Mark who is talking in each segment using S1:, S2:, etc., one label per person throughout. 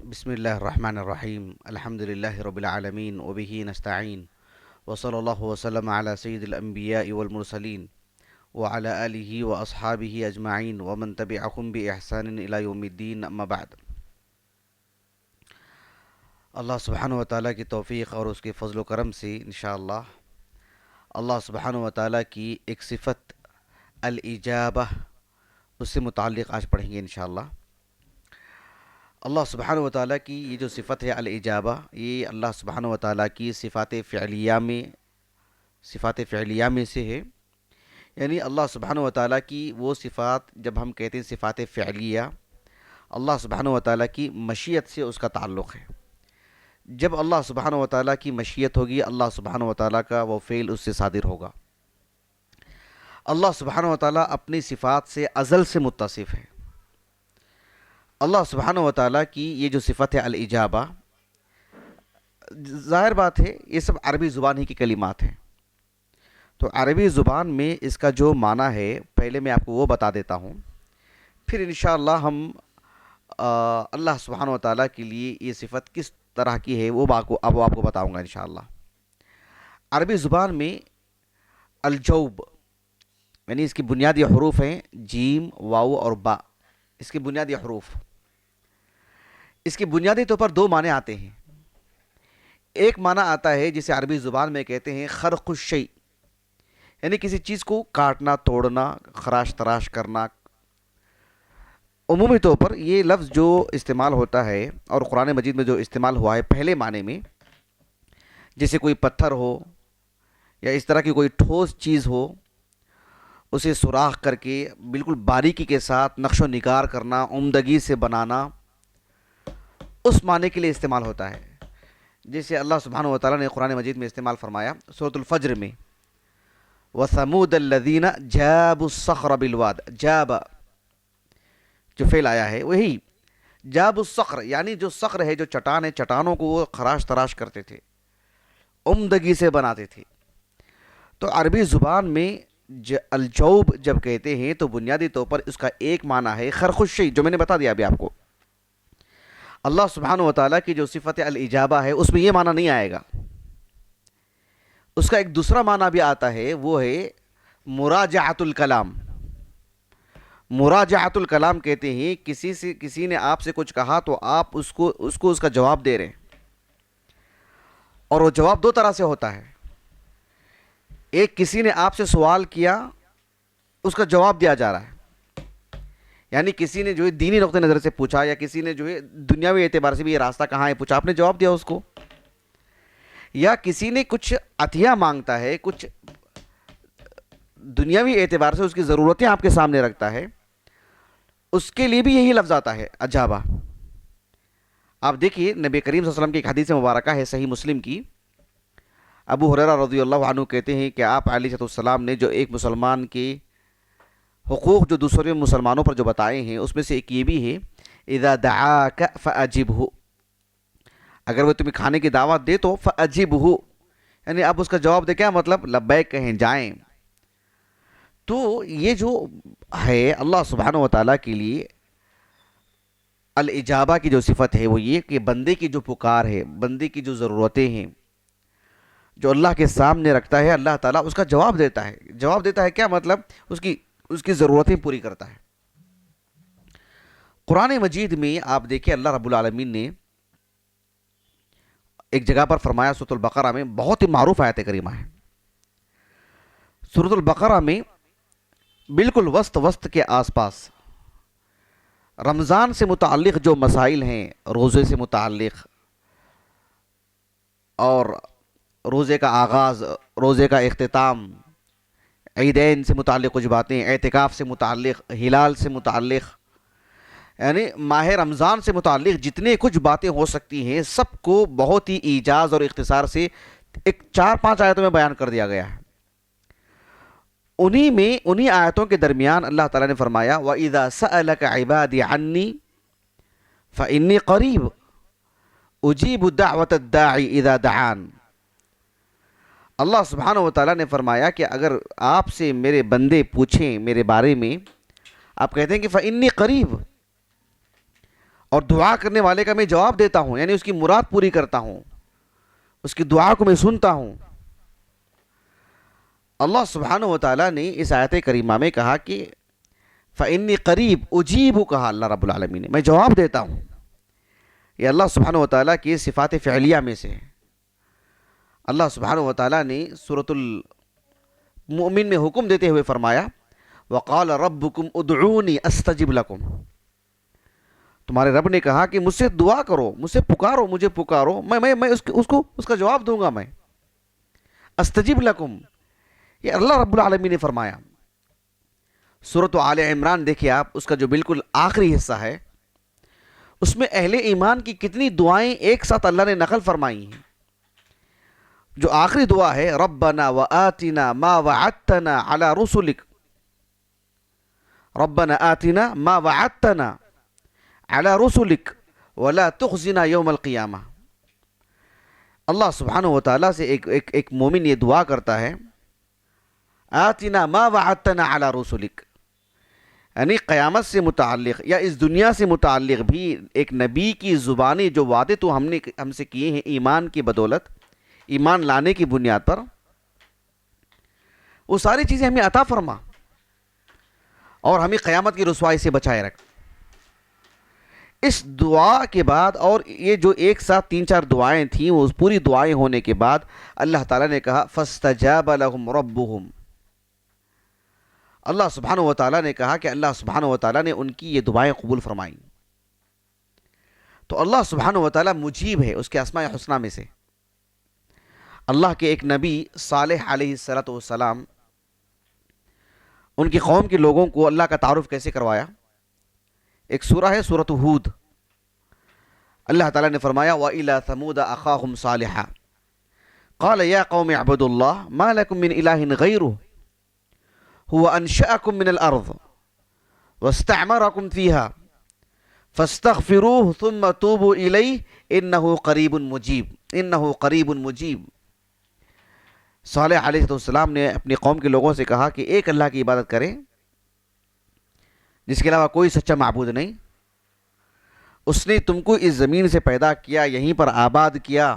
S1: بسم الله الرحمن الرحيم الحمد لله رب العالمين وبه نستعين وصلى الله وسلم على سيد الأنبياء والمرسلين وعلى آله وأصحابه أجمعين ومن تبعهم بإحسان إلى يوم الدين أما بعد. اللہ سبحانہ و تعالیٰ کی توفیق اور اس کے فضل و کرم سے انشاءاللہ اللہ سبحانہ و تعالیٰ کی ایک صفت الاجابہ اس سے متعلق آج پڑھیں گے انشاءاللہ. اللہ سبحانہ و تعالیٰ کی یہ جو صفت ہے الاجابہ، یہ اللہ سبحانہ و تعالیٰ کی صفات فعلیہ میں سے ہے. یعنی اللہ سبحانہ و تعالیٰ کی وہ صفات، جب ہم کہتے ہیں صفات فعلیہ، اللہ سبحانہ و تعالیٰ کی مشیت سے اس کا تعلق ہے. جب اللہ سبحانہ و تعالیٰ کی مشیت ہوگی، اللہ سبحانہ و تعالیٰ کا وہ فعل اس سے صادر ہوگا. اللہ سبحانہ و تعالیٰ اپنی صفات سے ازل سے متصف ہے. اللہ سبحانہ و تعالیٰ کی یہ جو صفت ہے الاجابہ، ظاہر بات ہے یہ سب عربی زبان ہی کی کلمات ہیں. تو عربی زبان میں اس کا جو معنی ہے پہلے میں آپ کو وہ بتا دیتا ہوں، پھر انشاءاللہ ہم اللہ سبحانہ و تعالیٰ کے لیے یہ صفت کس طرح کی ہے وہ آپ کو بتاؤں گا انشاءاللہ. عربی زبان میں الجوب، یعنی اس کی بنیادی حروف ہیں جیم، واو اور با. اس کے بنیادی حروف، اس کی بنیادی طور پر دو معنی آتے ہیں. ایک معنی آتا ہے جسے عربی زبان میں کہتے ہیں خرق الشیء، یعنی کسی چیز کو کاٹنا، توڑنا، خراش تراش کرنا. عمومی طور پر یہ لفظ جو استعمال ہوتا ہے اور قرآن مجید میں جو استعمال ہوا ہے پہلے معنی میں، جیسے کوئی پتھر ہو یا اس طرح کی کوئی ٹھوس چیز ہو، اسے سوراخ کر کے بالکل باریکی کے ساتھ نقش و نگار کرنا، عمدگی سے بنانا، اس معنی کے لیے استعمال ہوتا ہے. جیسے اللہ سبحانہ و تعالیٰ نے قرآن مجید میں استعمال فرمایا سورۃ الفجر میں، وَثَمُودَ الَّذِينَ جَابُوا الصَّخْرَ بِالْوَادِ. جاب جو فعل آیا ہے وہی جاب الصخر، یعنی جو صخر ہے، جو چٹان ہے، چٹانوں کو وہ خراش تراش کرتے تھے، عمدگی سے بناتے تھے. تو عربی زبان میں الجوب جب کہتے ہیں تو بنیادی طور پر اس کا ایک معنی ہے خرق الشیء، جو میں نے بتا دیا ابھی آپ کو. اللہ سبحانہ و تعالیٰ کی جو صفت الاجابہ ہے اس میں یہ معنی نہیں آئے گا. اس کا ایک دوسرا معنی بھی آتا ہے، وہ ہے مراجعۃ الکلام. مراجعۃ الکلام کہتے ہیں کسی نے آپ سے کچھ کہا تو آپ اس کا جواب دے رہے ہیں، اور وہ جواب دو طرح سے ہوتا ہے. ایک، کسی نے آپ سے سوال کیا، اس کا جواب دیا جا رہا ہے، یعنی کسی نے جو ہے دینی نقطہ نظر سے پوچھا، یا کسی نے جو ہے دنیاوی اعتبار سے بھی یہ راستہ کہاں ہے پوچھا، آپ نے جواب دیا اس کو. یا کسی نے کچھ عطیہ مانگتا ہے، کچھ دنیاوی اعتبار سے اس کی ضرورتیں آپ کے سامنے رکھتا ہے، اس کے لیے بھی یہی لفظ آتا ہے اجابہ. آپ دیکھیے نبی کریم صلی اللہ علیہ وسلم کی ایک حدیث مبارکہ ہے صحیح مسلم کی. ابو ہریرہ رضی اللہ عنہ کہتے ہیں کہ آپ علیہ السلام نے جو ایک مسلمان کے حقوق جو دوسرے مسلمانوں پر جو بتائے ہیں، اس میں سے ایک یہ بھی ہے اذا دعاک فاجبہ، اگر وہ تمہیں کھانے کی دعوت دے تو فاجبہ، یعنی اب اس کا جواب دے. کیا مطلب؟ لبیک کہیں، جائیں. تو یہ جو ہے اللہ سبحانہ و تعالیٰ کے لیے الاجابہ کی جو صفت ہے وہ یہ کہ بندے کی جو پکار ہے، بندے کی جو ضرورتیں ہیں جو اللہ کے سامنے رکھتا ہے، اللہ تعالیٰ اس کا جواب دیتا ہے. جواب دیتا ہے کیا مطلب؟ اس کی ضرورتیں پوری کرتا ہے. قرآن مجید میں آپ دیکھیں اللہ رب العالمین نے ایک جگہ پر فرمایا سورۃ البقرہ میں، بہت ہی معروف آیت کریمہ ہے. سورۃ البقرہ میں بالکل وسط کے آس پاس رمضان سے متعلق جو مسائل ہیں، روزے سے متعلق اور روزے کا آغاز، روزے کا اختتام، عیدین سے متعلق کچھ باتیں، اعتکاف سے متعلق، ہلال سے متعلق، یعنی ماہ رمضان سے متعلق جتنے کچھ باتیں ہو سکتی ہیں سب کو بہت ہی ایجاز اور اختصار سے ایک 4-5 آیتوں میں بیان کر دیا گیا ہے. انہی آیتوں کے درمیان اللہ تعالیٰ نے فرمایا وَإِذَا سَأَلَكَ عِبَادِي عَنِّي فَإِنِّي قَرِيبٌ أُجِيبُ دَعْوَةَ الدَّاعِ إِذَا دَعَانِ. اللہ سبحانہ و تعالیٰ نے فرمایا کہ اگر آپ سے میرے بندے پوچھیں میرے بارے میں، آپ کہتے ہیں کہ فَإِنِّي قَرِيبٌ، اور دعا کرنے والے کا میں جواب دیتا ہوں، یعنی اس کی مراد پوری کرتا ہوں، اس کی دعا کو میں سنتا ہوں۔ اللہ سبحانہ و تعالیٰ نے اس آیت کریمہ میں کہا کہ فَإِنِّي قریب اجیب، کہا اللہ رب العالمین نے، میں جواب دیتا ہوں۔ یہ اللہ سبحانہ و تعالیٰ کی صفات فعلیہ میں سے ہے۔ اللہ سبحانہ و تعالیٰ نے سورۃ المؤمن میں حکم دیتے ہوئے فرمایا وَقَالَ رَبُّكُمْ اُدْعُونِي أَسْتَجِبْ لَكُمْ، تمہارے رب نے کہا کہ مجھ سے دعا کرو، مجھ سے پکارو، مجھے پکارو، میں اس کا جواب دوں گا، میں استجب لکم، یہ اللہ رب العالمین نے فرمایا۔ سورۃ آل عمران دیکھیں آپ، اس کا جو بالکل آخری حصہ ہے، اس میں اہل ایمان کی کتنی دعائیں ایک ساتھ اللہ نے نقل فرمائی ہیں۔ جو آخری دعا ہے ربنا وآتنا ما وعدتنا علی رسلک، ربنا آتنا ما وعدتنا علی رسلک ولا تخزنا یوم القیامہ، اللہ سبحانہ و تعالیٰ سے ایک مومن یہ دعا کرتا ہے آتنا ما وعدتنا علی رسلک، یعنی قیامت سے متعلق یا اس دنیا سے متعلق بھی ایک نبی کی زبانی جو وعدے تو ہم سے کیے ہیں ایمان کی بدولت، ایمان لانے کی بنیاد پر، وہ ساری چیزیں ہمیں عطا فرما اور ہمیں قیامت کی رسوائی سے بچائے رکھ۔ اس دعا کے بعد، اور یہ جو ایک ساتھ 3-4 دعائیں تھیں، وہ پوری دعائیں ہونے کے بعد اللہ تعالیٰ نے کہا فَاسْتَجَابَ لَهُمْ رَبُّهُمْ، اللہ سبحانہ و تعالیٰ نے کہا کہ اللہ سبحانہ و تعالیٰ نے ان کی یہ دعائیں قبول فرمائیں۔ تو اللہ سبحانہ و تعالیٰ مجیب ہے، اس کے اسماء حسنہ میں سے۔ اللہ کے ایک نبی صالح علیہ السلام، ان کی قوم کے لوگوں کو اللہ کا تعارف کیسے کروایا؟ ایک سورہ ہے سورۃ ہود، اللہ تعالیٰ نے فرمایا وَإِلَىٰ ثَمُودَ أَخَاهُمْ صَالِحًا قَالَ يَا قَوْمِ اعْبُدُوا اللَّهَ مَا لَكُم مِّنْ إِلَٰهٍ غَيْرُهُ هُوَ أَنشَأَكُم مِّنَ الْأَرْضِ وَاسْتَعْمَرَكُمْ فِيهَا فَاسْتَغْفِرُوهُ ثُمَّ تُوبُوا إِلَيْهِ إِنَّهُ قَرِيبٌ مُجِيبٌ۔ صالح علیہ السلام نے اپنی قوم کے لوگوں سے کہا کہ ایک اللہ کی عبادت کریں جس کے علاوہ کوئی سچا معبود نہیں، اس نے تم کو اس زمین سے پیدا کیا، یہیں پر آباد کیا،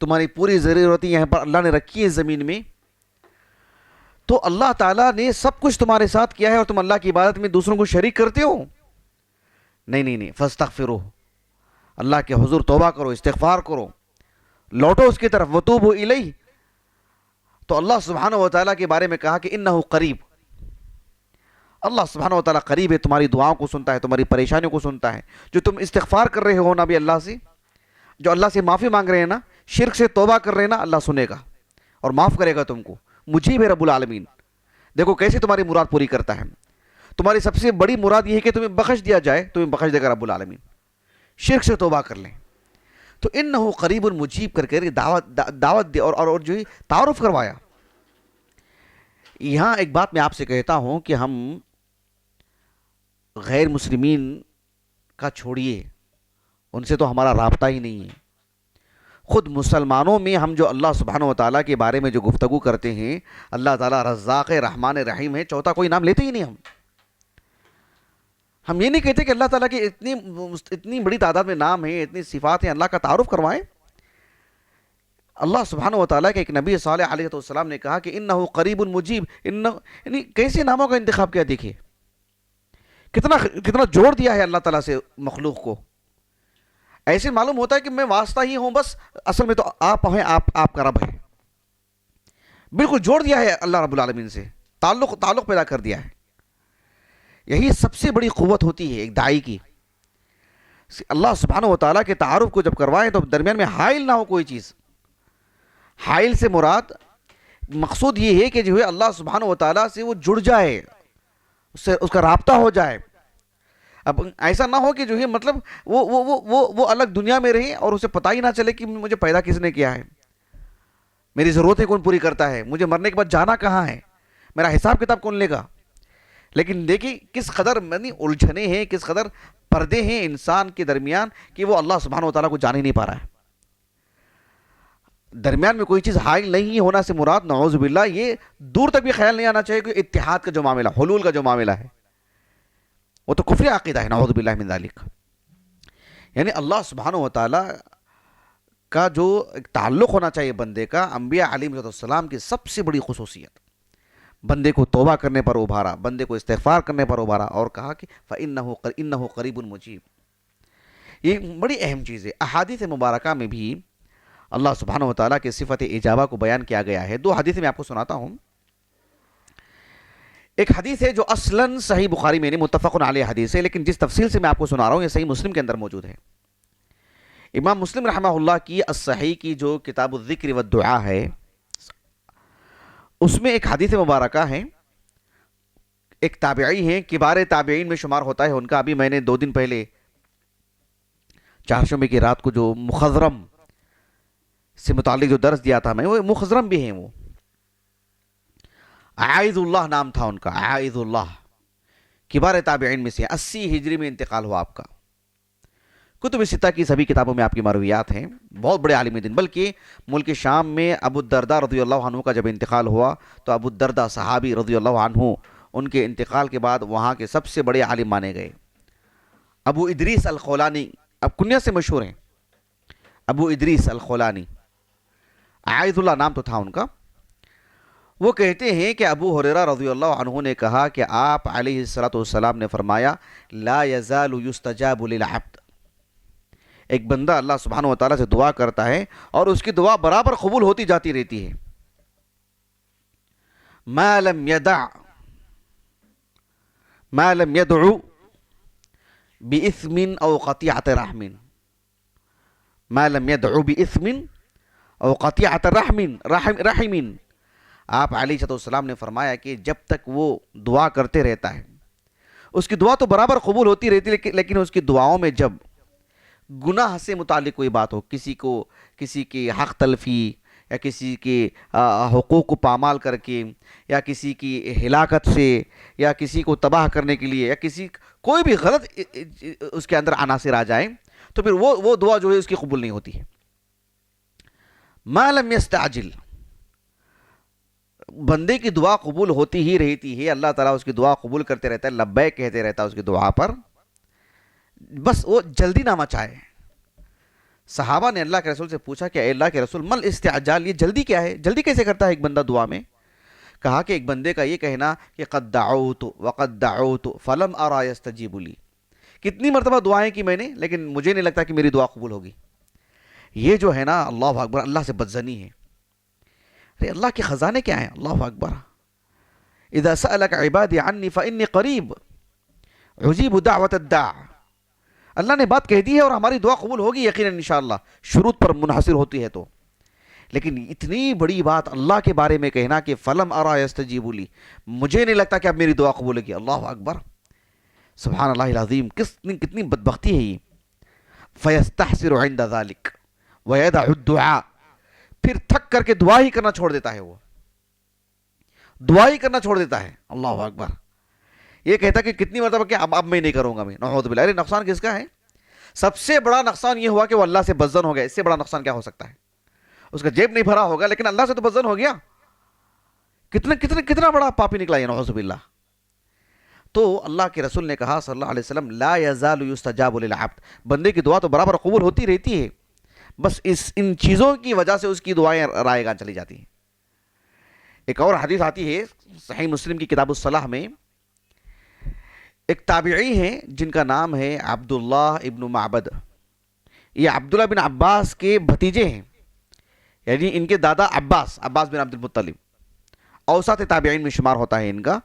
S1: تمہاری پوری ضرورتیں یہاں پر اللہ نے رکھی ہے زمین میں، تو اللہ تعالیٰ نے سب کچھ تمہارے ساتھ کیا ہے اور تم اللہ کی عبادت میں دوسروں کو شریک کرتے ہو؟ نہیں، فاستغفروہ، اللہ کے حضور توبہ کرو، استغفار کرو، لوٹو اس کی طرف، وتوبوا الیہ۔ تو اللہ سبحانہ و تعالیٰ کے بارے میں کہا کہ انہ قریب، اللہ سبحانہ و تعالیٰ قریب ہے، تمہاری دعاؤں کو سنتا ہے، تمہاری پریشانیوں کو سنتا ہے، جو تم استغفار کر رہے ہو نا بھی اللہ سے، جو اللہ سے معافی مانگ رہے ہیں نا، شرک سے توبہ کر رہے ہیں نا، اللہ سنے گا اور معاف کرے گا تم کو، مجیب ہے رب العالمین۔ دیکھو کیسے تمہاری مراد پوری کرتا ہے۔ تمہاری سب سے بڑی مراد یہ ہے کہ تمہیں بخش دیا جائے، تمہیں بخش دے گا رب العالمین، شرک سے توبہ کر لیں۔ تو انہ قریب مجیب کر کے دعوت دے اور جو تعارف کروایا۔ یہاں ایک بات میں آپ سے کہتا ہوں کہ ہم غیر مسلمین کا چھوڑیے، ان سے تو ہمارا رابطہ ہی نہیں ہے، خود مسلمانوں میں ہم جو اللہ سبحانہ و تعالیٰ کے بارے میں جو گفتگو کرتے ہیں، اللہ تعالیٰ رزاق ہے، رحمان رحیم ہے، چوتھا کوئی نام لیتے ہی نہیں۔ ہم یہ نہیں کہتے کہ اللہ تعالیٰ کی اتنی بڑی تعداد میں نام ہیں، اتنی صفات ہیں، اللہ کا تعارف کروائیں۔ اللہ سبحانہ و تعالیٰ کے ایک نبی صالح علیہ السلام نے کہا کہ انہ قریب مجیب، یعنی کیسے ناموں کا انتخاب کیا؟ دیکھیے کتنا جوڑ دیا ہے اللہ تعالیٰ سے مخلوق کو۔ ایسے معلوم ہوتا ہے کہ میں واسطہ ہی ہوں، بس اصل میں تو آپ ہیں، آپ کا رب ہے۔ بالکل جوڑ دیا ہے اللہ رب العالمین سے، تعلق پیدا کر دیا ہے۔ یہی سب سے بڑی قوت ہوتی ہے ایک داعی کی۔ اللہ سبحانہ و تعالیٰ کے تعارف کو جب کروائیں تو درمیان میں حائل نہ ہو کوئی چیز۔ حائل سے مراد مقصود یہ ہے کہ جو ہے اللہ سبحانہ و تعالیٰ سے وہ جڑ جائے، اس کا رابطہ ہو جائے۔ اب ایسا نہ ہو کہ جو ہے مطلب وہ الگ دنیا میں رہے اور اسے پتہ ہی نہ چلے کہ مجھے پیدا کس نے کیا ہے، میری ضرورتیں کون پوری کرتا ہے، مجھے مرنے کے بعد جانا کہاں ہے، میرا حساب کتاب کون لے گا۔ لیکن دیکھیں کس قدر الجھنے ہیں، کس قدر پردے ہیں انسان کے درمیان کہ وہ اللہ سبحانہ و تعالیٰ کو جان ہی نہیں پا رہا ہے۔ درمیان میں کوئی چیز حائل نہیں ہونا سے مراد نعوذ باللہ یہ دور تک بھی خیال نہیں آنا چاہیے کہ اتحاد کا جو معاملہ، حلول کا جو معاملہ ہے، وہ تو کفر عقیدہ ہے، نعوذ باللہ من ذالک۔ یعنی اللہ سبحانہ و تعالیٰ کا جو ایک تعلق ہونا چاہیے بندے کا، انبیاء علیہ السلام کی سب سے بڑی خصوصیت، بندے کو توبہ کرنے پر ابھارا، بندے کو استغفار کرنے پر ابھارا، اور کہا کہ فَإِنَّهُ قَرِيبٌ مُجِيبٌ۔ یہ بڑی اہم چیز ہے۔ احادیث مبارکہ میں بھی اللہ سبحانہ و تعالیٰ کے صفت اجابہ کو بیان کیا گیا ہے۔ دو حدیث میں آپ کو سناتا ہوں۔ ایک حدیث ہے جو اصلاً صحیح بخاری میں نہیں، متفق علیہ حدیث ہے، لیکن جس تفصیل سے میں آپ کو سنا رہا ہوں یہ صحیح مسلم کے اندر موجود ہے۔ امام مسلم رحمہ اللہ کی الصحیح کی جو کتاب الذکر والدعاء ہے، اس میں ایک حدیث مبارکہ ہے، ایک تابعی ہیں، کبار تابعین میں شمار ہوتا ہے ان کا۔ ابھی میں نے 2 دن پہلے چہارشنبے کی رات کو جو مخضرم سے متعلق جو درس دیا تھا میں، وہ مخضرم بھی ہیں، وہ عائذ اللہ نام تھا ان کا، عائذ اللہ، کبار تابعین میں سے 80 ہجری میں انتقال ہوا آپ کا۔ کتب ستہ کی سبھی کتابوں میں آپ کی مرویات ہیں، بہت بڑے عالم دین۔ بلکہ ملک شام میں ابو الدرداء رضی اللہ عنہ کا جب انتقال ہوا تو ابو الدرداء صحابی رضی اللہ عنہ، ان کے انتقال کے بعد وہاں کے سب سے بڑے عالم مانے گئے۔ ابو ادریس الخولانی، اب کنیہ سے مشہور ہیں، ابو ادریس الخولانی، عائذ اللہ نام تو تھا ان کا۔ وہ کہتے ہیں کہ ابو ہریرہ رضی اللہ عنہ نے کہا کہ آپ علیہ السلام نے فرمایا لا یزال یستجاب للعبد، ایک بندہ اللہ سبحانہ و تعالیٰ سے دعا کرتا ہے اور اس کی دعا برابر قبول ہوتی جاتی رہتی ہے، ما لم يدعو بإثم او قطيعة رحم، ما لم يدعو بإثم او قطيعة رحم۔ آپ علیہ السلام نے فرمایا کہ جب تک وہ دعا کرتے رہتا ہے، اس کی دعا تو برابر قبول ہوتی رہتی ہے، لیکن اس کی دعاؤں میں جب گناہ سے متعلق کوئی بات ہو، کسی کی حق تلفی یا کسی کے حقوق کو پامال کر کے یا کسی کی ہلاکت سے یا کسی کو تباہ کرنے کے لیے یا کوئی بھی غلط اس کے اندر عناصر آ جائیں تو پھر وہ دعا جو ہے اس کی قبول نہیں ہوتی ہے۔ ما لم يستعجل، بندے کی دعا قبول ہوتی ہی رہتی ہے، اللہ تعالیٰ اس کی دعا قبول کرتے رہتا ہے، لبیک کہتے رہتا ہے اس کی دعا پر، بس وہ جلدی نہ مچائے۔ صحابہ نے اللہ کے رسول سے پوچھا کہ اے اللہ کے رسول مل استعجال، یہ جلدی کیا ہے، جلدی کیسے کرتا ہے ایک بندہ دعا میں؟ کہا کہ ایک بندے کا یہ کہنا کہ قد دعوت وقد دعوت فلم ارى يستجيب لي، کتنی مرتبہ دعائیں کی میں نے لیکن مجھے نہیں لگتا کہ میری دعا قبول ہوگی۔ یہ جو ہے نا، اللہ اکبر، اللہ سے بدزنی ہے۔ ارے اللہ کے خزانے کیا ہیں، اللہ اکبر۔ اذا سألك عبادي عني فإني قریب اجیب دعوت الداع، اللہ نے بات کہہ دی ہے اور ہماری دعا قبول ہوگی یقیناً انشاءاللہ، شروط پر منحصر ہوتی ہے تو۔ لیکن اتنی بڑی بات اللہ کے بارے میں کہنا کہ فلم ارى يستجيب لي، مجھے نہیں لگتا کہ اب میری دعا قبول ہوگی، اللہ اکبر، سبحان اللہ العظیم، کتنی بدبختی ہے یہ۔ فيستحسر عند ذلك ويدع الدعاء، پھر تھک کر کے دعا ہی کرنا چھوڑ دیتا ہے، وہ دعا ہی کرنا چھوڑ دیتا ہے، اللہ اکبر۔ یہ کہتا کہ کتنی مرتبہ کہ اب میں نہیں کروں گا، میں نعوذ باللہ۔ ارے نقصان کس کا ہے؟ سب سے بڑا نقصان یہ ہوا کہ وہ اللہ سے بدظن ہو گیا، اس سے بڑا نقصان کیا ہو سکتا ہے؟ اس کا جیب نہیں بھرا ہوگا لیکن اللہ سے تو بدظن ہو گیا، کتنا بڑا پاپی نکلا یہ، نعوذ باللہ۔ تو اللہ کے رسول نے کہا صلی اللہ علیہ وسلم لا یزال یستجاب للعبد، بندے کی دعا تو برابر قبول ہوتی رہتی ہے، بس ان چیزوں کی وجہ سے اس کی دعائیں رائے گاں چلی جاتی ہیں۔ ایک اور حدیث آتی ہے صحیح مسلم کی کتاب الصلاح میں، ایک تابعی ہیں جن کا نام ہے عبداللہ ابن معبد، یہ عبداللہ بن عباس کے بھتیجے ہیں، یعنی ان کے دادا عباس بن عبد المطلب، اوسط تابعین میں شمار ہوتا ہے ان کا،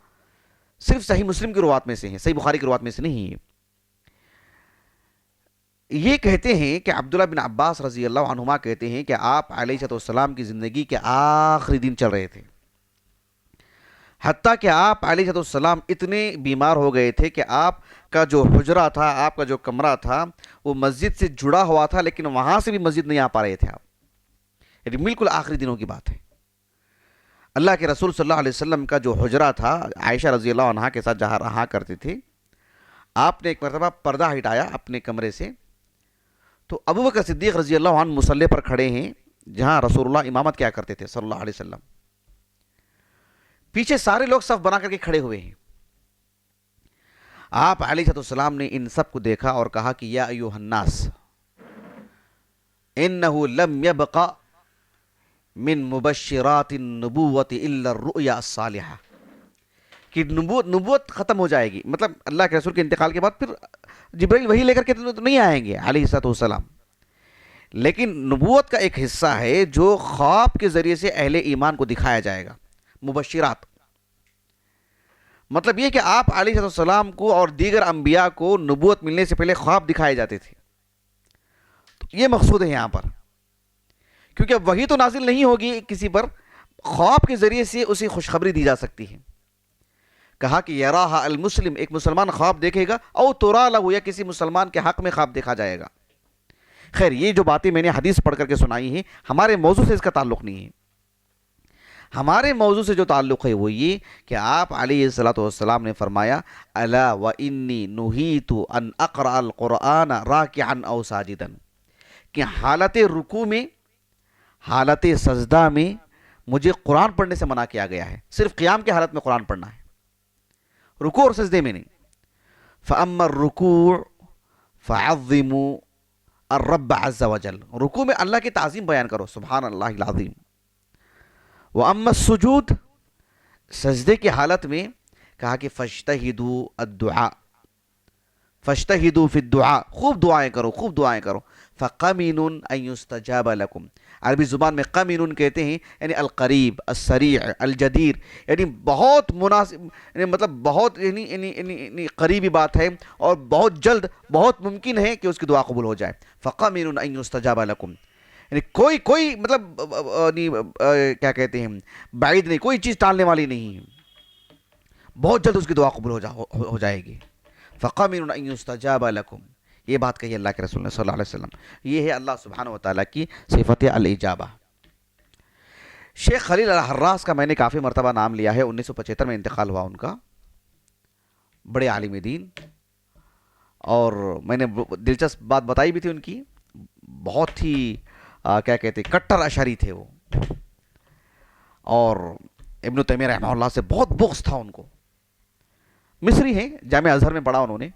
S1: صرف صحیح مسلم کی روایت میں سے ہیں، صحیح بخاری کی روایت میں سے نہیں ہے۔ یہ کہتے ہیں کہ عبداللہ بن عباس رضی اللہ عنہما کہتے ہیں کہ آپ علیہ السلام کی زندگی کے آخری دن چل رہے تھے، حتیٰ کہ آپ علیہ السلام اتنے بیمار ہو گئے تھے کہ آپ کا جو حجرہ تھا، آپ کا جو کمرہ تھا، وہ مسجد سے جڑا ہوا تھا لیکن وہاں سے بھی مسجد نہیں آ پا رہے تھے آپ، یعنی بالکل آخری دنوں کی بات ہے۔ اللہ کے رسول صلی اللہ علیہ وسلم کا جو حجرہ تھا، عائشہ رضی اللہ عنہا کے ساتھ جہاں رہا کرتے تھے، آپ نے ایک مرتبہ پردہ ہٹایا اپنے کمرے سے، تو ابو بکر صدیق رضی اللہ عنہ مصلی پر کھڑے ہیں جہاں رسول اللہ امامت کیا کرتے تھے صلی اللہ علیہ وسلم، پیچھے سارے لوگ صف بنا کر کے کھڑے ہوئے ہیں۔ آپ علیہ السلام نے ان سب کو دیکھا اور کہا کہ یا ایھا الناس، انه لم يبق من مبشرات النبوت الا الرؤيا الصالحہ، کہ نبوت ختم ہو جائے گی، مطلب اللہ کے رسول کے انتقال کے بعد پھر جبرائیل وہی لے کر کے تو نہیں آئیں گے علیہ الصلوۃ والسلام، لیکن نبوت کا ایک حصہ ہے جو خواب کے ذریعے سے اہل ایمان کو دکھایا جائے گا، مبشرات، مطلب یہ کہ آپ علیہ السلام کو اور دیگر انبیاء کو نبوت ملنے سے پہلے خواب دکھائے جاتے تھے، تو یہ مقصود ہے یہاں پر، کیونکہ اب وحی تو نازل نہیں ہوگی کسی پر، خواب کے ذریعے سے اسے خوشخبری دی جا سکتی ہے۔ کہا کہ یراہا المسلم، ایک مسلمان خواب دیکھے گا، او ترا لہو، یا کسی مسلمان کے حق میں خواب دیکھا جائے گا۔ خیر یہ جو باتیں میں نے حدیث پڑھ کر کے سنائی ہیں، ہمارے موضوع سے اس کا تعلق نہیں ہے، ہمارے موضوع سے جو تعلق ہے وہ یہ کہ آپ علیہ الصلوۃ والسلام نے فرمایا الا وانی نہیت ان اقرأ القرآن راکعا او ساجدا، کہ حالت رکوع میں، حالت سجدہ میں مجھے قرآن پڑھنے سے منع کیا گیا ہے، صرف قیام کی حالت میں قرآن پڑھنا ہے، رکوع اور سجدے میں نہیں۔ فاما الرکوع فعظموا الرب عز وجل، رکوع میں اللہ کی تعظیم بیان کرو، سبحان اللہ العظیم۔ وَأَمَّا السُّجُودُ، سجدے کی حالت میں کہا کہ فَاجْتَهِدُوا الدُّعَاء، فَاجْتَهِدُوا فِي الدُّعَاء، خوب دعائیں کرو، خوب دعائیں کرو۔ فَقَمِنٌ أَن يُسْتَجَابَ لَكُمْ، عربی زبان میں قَمِنٌ کہتے ہیں یعنی القریب، السریع، الجدیر، یعنی بہت مناسب، یعنی مطلب بہت یعنی قریبی بات ہے اور بہت جلد، بہت ممکن ہے کہ اس کی دعا قبول ہو جائے۔ فَقَمِنٌ أَن يُسْتَجَابَ لَكُمْ، یعنی کوئی مطلب کیا کہتے ہیں، بعید نہیں، کوئی چیز ٹالنے والی نہیں ہے، بہت جلد اس کی دعا قبول ہو جائے گی۔ فَقَمِنٌ أَن يُسْتَجَابَ لَكُمْ، یہ بات کہی اللہ کے رسول نے صلی اللہ علیہ وسلم، یہ ہے اللہ سبحانہ وتعالیٰ کی صفت الاجابہ۔ شیخ خلیل الحراس کا میں نے کافی مرتبہ نام لیا ہے، 1975 میں انتقال ہوا ان کا، بڑے عالم دین، اور میں نے دلچسپ بات بتائی بھی تھی ان کی، بہت ہی کیا کہتے ہیں کٹر اشعری تھے وہ، اور ابن تیمیہ رحمہ اللہ سے بہت بغض تھا ان کو، مصری ہیں، جامعہ ازہر میں پڑھا انہوں نے،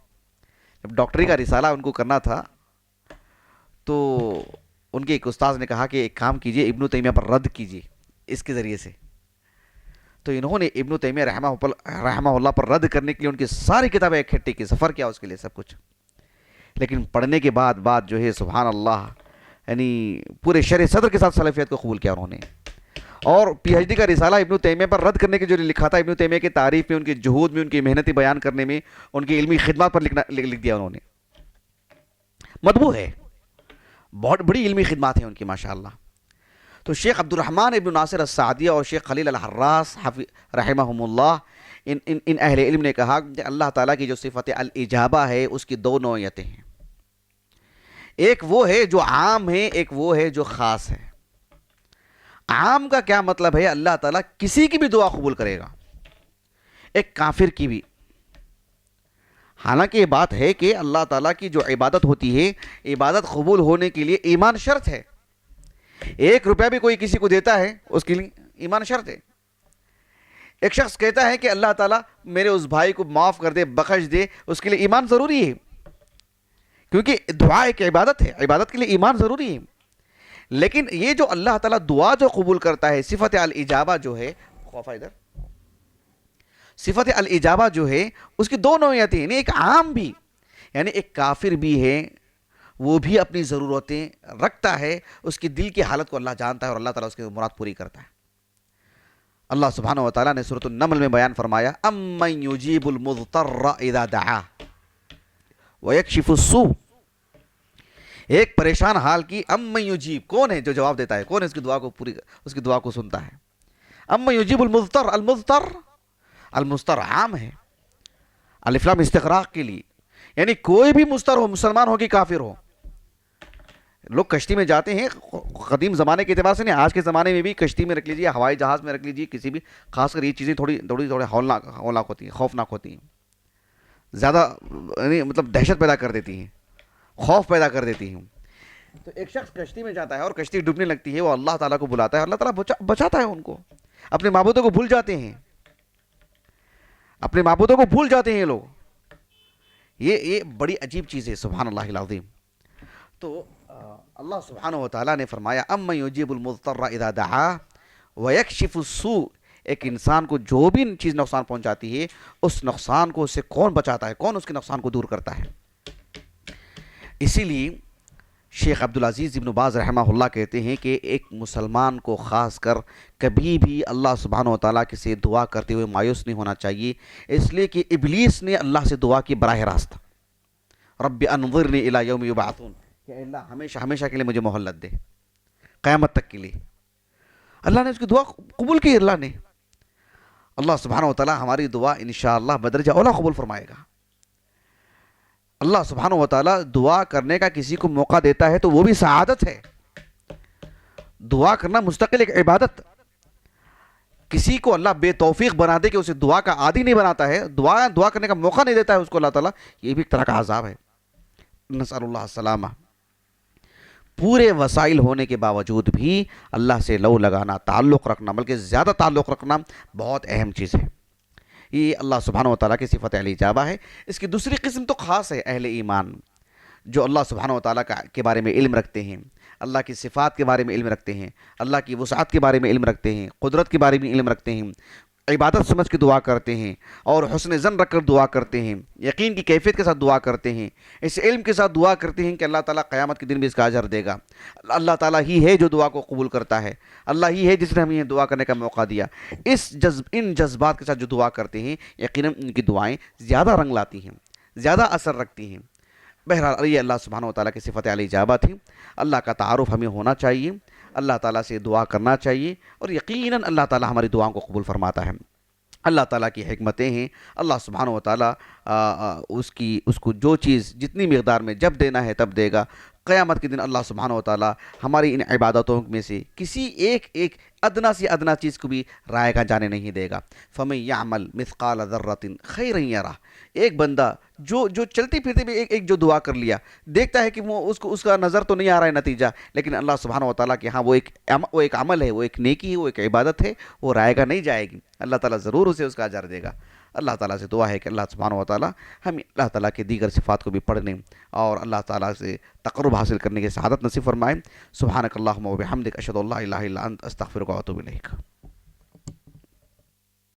S1: جب ڈاکٹری کا رسالہ ان کو کرنا تھا تو ان کے ایک استاذ نے کہا کہ ایک کام کیجئے، ابن تیمیہ پر رد کیجئے اس کے ذریعے سے، تو انہوں نے ابن تیمیہ رحمہ اللہ پر رد کرنے کے لیے ان کی ساری کتابیں اکٹھی کی، سفر کیا اس کے لیے سب کچھ، لیکن پڑھنے کے بعد بات جو ہے سبحان اللہ، یعنی پورے شرح صدر کے ساتھ سلفیت کو قبول کیا انہوں نے، اور پی ایچ ڈی کا رسالہ ابن تیمیہ پر رد کرنے کے جو لکھا تھا، ابن تیمیہ کی تعریف میں، ان کی جہود میں، ان کی محنتی بیان کرنے میں، ان کی علمی خدمات پر لکھ دیا انہوں نے، مطبوع ہے، بہت بڑی علمی خدمات ہیں ان کی ماشاءاللہ۔ تو شیخ عبد الرحمن ابن ناصر السعدیہ اور شیخ خلیل الحراس رحمہم اللہ، ان اہل علم نے کہا کہ اللہ تعالیٰ کی جو صفت الاجابہ ہے اس کی دو نوعیتیں ہیں، ایک وہ ہے جو عام ہے، ایک وہ ہے جو خاص ہے۔ عام کا کیا مطلب ہے؟ اللہ تعالیٰ کسی کی بھی دعا قبول کرے گا، ایک کافر کی بھی، حالانکہ یہ بات ہے کہ اللہ تعالیٰ کی جو عبادت ہوتی ہے، عبادت قبول ہونے کے لیے ایمان شرط ہے، 1 روپیہ بھی کوئی کسی کو دیتا ہے اس کے لیے ایمان شرط ہے۔ ایک شخص کہتا ہے کہ اللہ تعالیٰ میرے اس بھائی کو معاف کر دے، بخش دے، اس کے لیے ایمان ضروری ہے، کیونکہ دعا ایک عبادت ہے، عبادت کے لیے ایمان ضروری ہے۔ لیکن یہ جو اللہ تعالیٰ دعا جو قبول کرتا ہے، صفت الاجابہ جو ہے، صفت الاجابہ جو ہے اس کی دو نوعیتیں ہیں، ایک عام بھی، یعنی ایک کافر بھی ہے، وہ بھی اپنی ضرورتیں رکھتا ہے، اس کی دل کی حالت کو اللہ جانتا ہے اور اللہ تعالیٰ اس کی مراد پوری کرتا ہے۔ اللہ سبحانہ وتعالیٰ نے سورۃ النمل میں بیان فرمایا امن یجیب المضطر اذا دعا ویکشف السوء، ایک پریشان حال کی، امن یجیب، کون ہے جو جواب دیتا ہے، کون ہے اس کی دعا کو پوری، اس کی دعا کو سنتا ہے، امن یجیب المضطر، المضطر عام ہے، الف لام استغراق کے لیے، یعنی کوئی بھی مضطر ہو، مسلمان ہو کہ کافر ہو۔ لوگ کشتی میں جاتے ہیں، قدیم زمانے کے اعتبار سے نہیں، آج کے زمانے میں بھی کشتی میں رکھ لیجیے، ہوائی جہاز میں رکھ لیجیے، کسی بھی، خاص کر یہ چیزیں تھوڑی ہولناک ہوتی ہیں، خوفناک ہوتی ہیں، زیادہ مطلب دہشت پیدا کر دیتی ہیں، خوف پیدا کر دیتی ہیں۔ تو ایک شخص کشتی میں جاتا ہے اور کشتی ڈوبنے لگتی ہے، وہ اللہ تعالیٰ کو بلاتا ہے، اللہ تعالیٰ بچاتا ہے ان کو، اپنے معبودوں کو بھول جاتے ہیں، اپنے معبودوں کو بھول جاتے ہیں لوگ، یہ بڑی عجیب چیز ہے، سبحان اللہ العظیم۔ تو اللہ سبحانہ و تعالیٰ نے فرمایا امن یجیب المضطر اذا دعا ویکشف السوء، ایک انسان کو جو بھی چیز نقصان پہنچاتی ہے اس نقصان کو اس سے کون بچاتا ہے، کون اس کے نقصان کو دور کرتا ہے؟ اسی لیے شیخ عبدالعزیز ابن باز رحمہ اللہ کہتے ہیں کہ ایک مسلمان کو خاص کر کبھی بھی اللہ سبحانہ و تعالیٰ کے سے دعا کرتے ہوئے مایوس نہیں ہونا چاہیے، اس لیے کہ ابلیس نے اللہ سے دعا کی براہ راست، رب انظرنی الی یوم یبعثون، کہ اللہ ہمیشہ ہمیشہ کے لیے مجھے مہلت دے، قیامت تک کے لیے۔ اللہ نے اس کی دعا قبول کی، اللہ سبحانہ و تعالیٰ ہماری دعا انشاءاللہ بدرجہ اولا قبول فرمائے گا۔ اللہ سبحانہ و تعالیٰ دعا کرنے کا کسی کو موقع دیتا ہے تو وہ بھی سعادت ہے۔ دعا کرنا مستقل ایک عبادت، کسی کو اللہ بے توفیق بنا دے کہ اسے دعا کا عادی نہیں بناتا ہے، دعا کرنے کا موقع نہیں دیتا ہے اس کو اللہ تعالیٰ، یہ بھی ایک طرح کا عذاب ہے۔ نسأل اللہ السلامہ۔ پورے وسائل ہونے کے باوجود بھی اللہ سے لو لگانا، تعلق رکھنا، بلکہ زیادہ تعلق رکھنا بہت اہم چیز ہے۔ یہ اللہ سبحانہ و تعالیٰ کی صفت الاجابہ ہے۔ اس کی دوسری قسم تو خاص ہے اہل ایمان، جو اللہ سبحانہ و تعالیٰ کے بارے میں علم رکھتے ہیں، اللہ کی صفات کے بارے میں علم رکھتے ہیں، اللہ کی وسعت کے بارے میں علم رکھتے ہیں، قدرت کے بارے میں علم رکھتے ہیں، عبادت سمجھ کے دعا کرتے ہیں اور حسن ظن رکھ کر دعا کرتے ہیں، یقین کی کیفیت کے ساتھ دعا کرتے ہیں، اس علم کے ساتھ دعا کرتے ہیں کہ اللہ تعالیٰ قیامت کے دن بھی اس کا اجر دے گا۔ اللہ تعالیٰ ہی ہے جو دعا کو قبول کرتا ہے، اللہ ہی ہے جس نے ہمیں دعا کرنے کا موقع دیا۔ ان جذبات کے ساتھ جو دعا کرتے ہیں یقیناً ان کی دعائیں زیادہ رنگ لاتی ہیں، زیادہ اثر رکھتی ہیں۔ بہرحال یہ اللہ سبحانہ و تعالیٰ کی صفت الاجابہ تھی۔ اللہ کا تعارف ہمیں ہونا چاہیے، اللہ تعالیٰ سے دعا کرنا چاہیے، اور یقیناً اللہ تعالیٰ ہماری دعاؤں کو قبول فرماتا ہے۔ اللہ تعالیٰ کی حکمتیں ہیں، اللہ سبحانہ و تعالیٰ اس کو جو چیز جتنی مقدار میں جب دینا ہے تب دے گا۔ قیامت کے دن اللہ سبحانہ و تعالیٰ ہماری ان عبادتوں میں سے کسی ایک ادنا سے ادنا چیز کو بھی رائے گا جانے نہیں دے گا۔ فَمَن يَعْمَلْ مِثْقَالَ ذَرَّةٍ خَيْرًا يَرَهُ، ایک بندہ جو چلتے پھرتے بھی ایک جو دعا کر لیا، دیکھتا ہے کہ وہ اس کا نظر تو نہیں آ رہا ہے نتیجہ، لیکن اللہ سبحانہ و تعالیٰ کے ہاں وہ ایک عمل ہے، وہ ایک نیکی ہے، وہ ایک عبادت ہے، وہ رائے گا نہیں جائے گی، اللہ تعالیٰ ضرور اسے اس کا اجر دے گا۔ اللہ تعالیٰ سے دعا ہے کہ اللہ سبحانہ و تعالیٰ ہمیں اللہ تعالیٰ کے دیگر صفات کو بھی پڑھنے اور اللہ تعالیٰ سے تقرب حاصل کرنے کی سعادت نصیب فرمائے۔ سبحانک اللہم و بحمدک، اشہد ان لا الہ الا انت، استغفرک و اتوب الیک۔